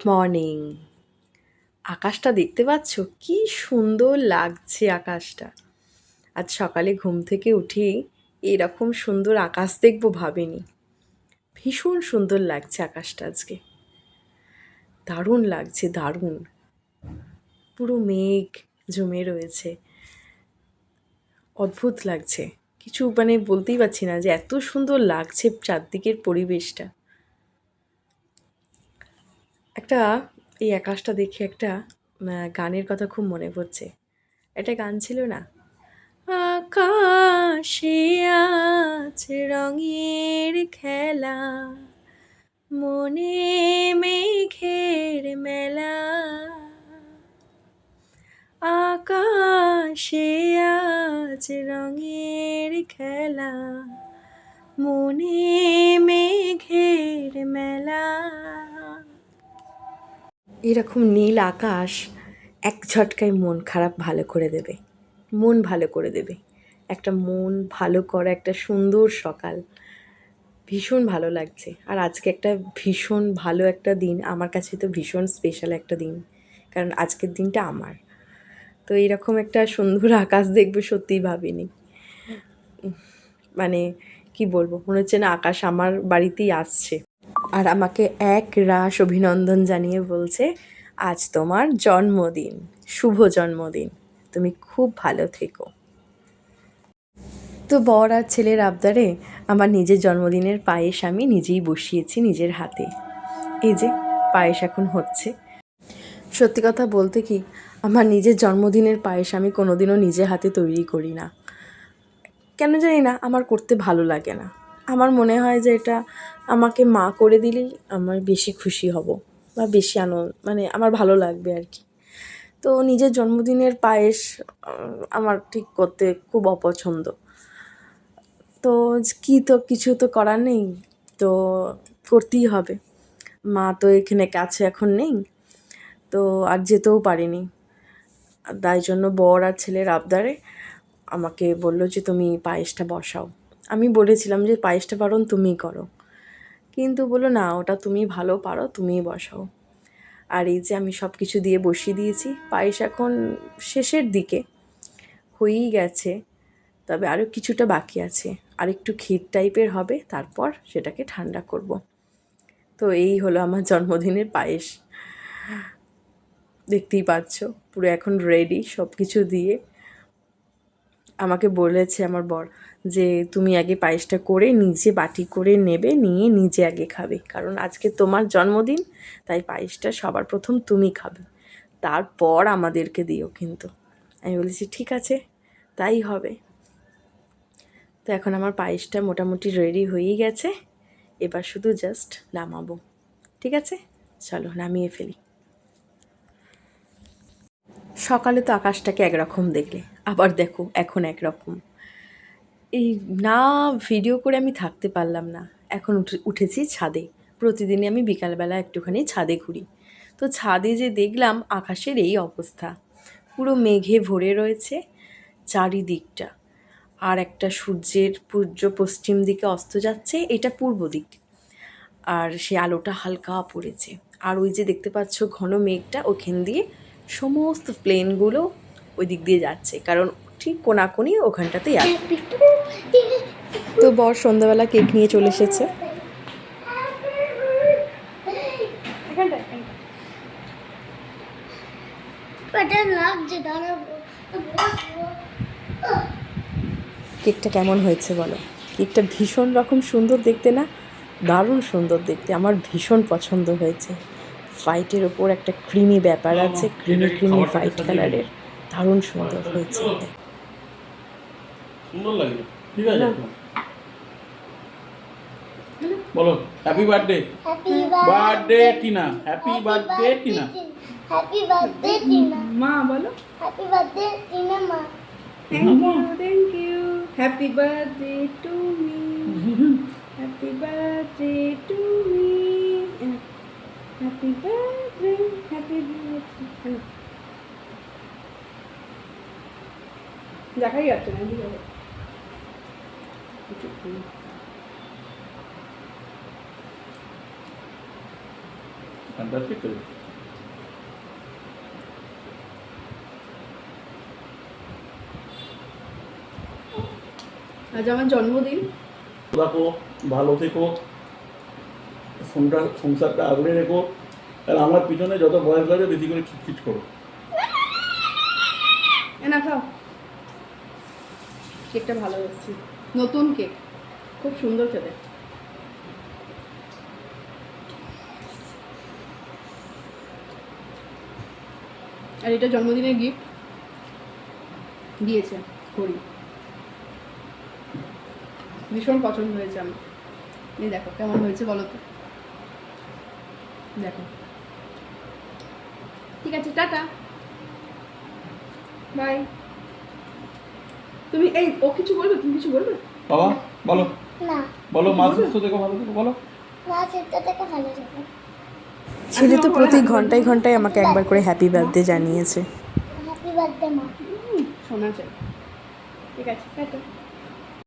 Morning. আকাশটা দেখতে পাচ্ছ কি সুন্দর লাগছে আকাশটা। আজ সকালে ঘুম থেকে উঠেই এরকম সুন্দর আকাশ দেখবো ভাবিনি। ভীষণ সুন্দর লাগছে আকাশটা আজকে, দারুণ লাগছে, দারুণ। পুরো মেঘ জমে রয়েছে, অদ্ভুত লাগছে। কিছু বলতেই পারছি না যে এত সুন্দর লাগছে চারদিকের পরিবেশটা। একটা এই আকাশটা দেখে একটা গানের কথা খুব মনে পড়ছে। একটা গান ছিল না, আকাশে আজ রঙের খেলা, মনে মেঘের মেলা, আকাশে আজ রঙের খেলা, মনে মেঘের মেলা। এরকম নীল আকাশ এক ঝটকায় মন খারাপ ভালো করে দেবে, মন ভালো করে দেবে। একটা মন ভালো করা একটা সুন্দর সকাল, ভীষণ ভালো লাগছে। আর আজকে একটা ভীষণ ভালো একটা দিন, আমার কাছে তো ভীষণ স্পেশাল একটা দিন, কারণ আজকের দিনটা আমার। তো এইরকম একটা সুন্দর আকাশ দেখবো সত্যিই ভাবিনি। কি বলবো, মনে হচ্ছে না আকাশ আমার বাড়িতেই আসছে আর আমাকে এক রাশ অভিনন্দন জানিয়ে বলছে, আজ তোমার জন্মদিন, শুভ জন্মদিন, তুমি খুব ভালো থেকো। তো বর আর ছেলের আবদারে আমার নিজের জন্মদিনের পায়েস আমি নিজেই বসিয়েছি নিজের হাতে। এই যে পায়েস এখন হচ্ছে। সত্যি কথা বলতে কি, আমার নিজের জন্মদিনের পায়েস আমি কোনোদিনও নিজে হাতে তৈরি করি না। কেন জানি না, আমার করতে ভালো লাগে না। আমার মনে হয় যে এটা আমাকে মা করে দিলেই আমার বেশি খুশি হব বা বেশি আমার ভালো লাগবে আর কি। তো নিজের জন্মদিনের পায়েস আমার ঠিক করতে খুব অপছন্দ। তো কিছু তো করার নেই, তো করতেই হবে। মা তো এখানে কাছে এখন নেই, তো আর যেতেও পারিনি। তাই জন্য বর আর ছেলের আবদারে আমাকে বললো যে তুমি পায়েসটা বসাও। আমি বলেছিলাম যে পায়েসটা বরং তুমিই করো, কিন্তু বললো না, ওটা তুমি ভালো পারো, তুমিই বসাও। আর এই যে আমি সব কিছু দিয়ে বসিয়ে দিয়েছি। পায়েস এখন শেষের দিকে হয়েই গেছে, তবে আরও কিছুটা বাকি আছে, আর একটু ক্ষীর টাইপের হবে, তারপর সেটাকে ঠান্ডা করব। তো এই হলো আমার জন্মদিনের পায়েস। দেখতেই পাচ্ছ পুরো এখন রেডি সব কিছু দিয়ে। আমাকে বলেছে আমার বর যে তুমি আগে পায়েসটা করে নিজে বাটি করে নেবে, নিয়ে নিজে আগে খাবে, কারণ আজকে তোমার জন্মদিন, তাই পায়েসটা সবার প্রথম তুমি খাবে, তারপর আমাদেরকে দিও কিন্তু। আমি বলেছি ঠিক আছে, তাই হবে। তো এখন আমার পায়েসটা মোটামুটি রেডি হয়েই গেছে, এবার শুধু জাস্ট নামাবো। ঠিক আছে, চলো নামিয়ে ফেলি। সকালে তো আকাশটাকে একরকম দেখলে, আবার দেখো এখন একরকম। এই না, ভিডিও করে আমি থাকতে পারলাম না। এখন উঠেছি ছাদে। প্রতিদিনই আমি বিকালবেলা একটুখানি ছাদে ঘুরি। তো ছাদে যে দেখলাম আকাশের এই অবস্থা, পুরো মেঘে ভরে রয়েছে চারিদিকটা। আর একটা সূর্য পশ্চিম দিকে অস্ত যাচ্ছে, এটা পূর্ব দিক, আর সে আলোটা হালকা পড়েছে। আর ওই যে দেখতে পাচ্ছ ঘন মেঘটা, ওখান দিয়ে সমস্ত প্লেনগুলো ওই দিক দিয়ে যাচ্ছে, কারণ ঠিক কোনাকুনি ওখানটাতেই আছে। তো বর সন্ধ্যাবেলা কেক নিয়ে চলে এসেছে। কেকটা কেমন হয়েছে বলো? কেকটা ভীষণ রকম সুন্দর দেখতে না? দারুণ সুন্দর দেখতে, আমার ভীষণ পছন্দ হয়েছে। হোয়াইটের ওপর একটা ক্রিমি ব্যাপার আছে, ক্রিমি হোয়াইট কালারের, দারুণ সুন্দর হয়েছে। সুন্দর লাগে, ঠিক আছে। বলো happy birthday, birthday Tina, happy birthday Tina, happy birthday Tina. মা বলো হ্যাপি বার্থডে টিনা মা। Thank you. Happy birthday to me, happy birthday to me, happy birthday, happy birthday. দেখাই যাচ্ছে না, ঠিক আছে। ফ্যান্টাস্টিক করে। আজ আমার জন্মদিন। রাখো, ভালো থেকো, সংসারটা আগলে রেখো, আর আমার পিছনে যত বয়স লাগে বেশি করে খিচখিচ করো। না খাও, কেকটা ভালো এসেছে, নতুন কেক, খুব সুন্দর খেতে। আর এটা জন্মদিনের গিফট দিয়েছে করি, ভীষণ পছন্দ হয়েছে আমার। এই দেখো কেমন হয়েছে বলো তো, দেখো। ঠিক আছে, টাটা, বাই। তুমি এই ও কিছু বলবে, তুমি কিছু বলবে? বাবা বলো, না বলো মা সুস্থ থেকো, ভালো থেকো, বলো। মা সেটা থেকে ভালো যাবে। ছেলে তো প্রতি ঘন্টায় ঘন্টায় আমাকে একবার করে হ্যাপি বার্থডে জানিয়েছে। হ্যাপি বার্থডে মা। শোনা চাই। ঠিক আছে, টাটা।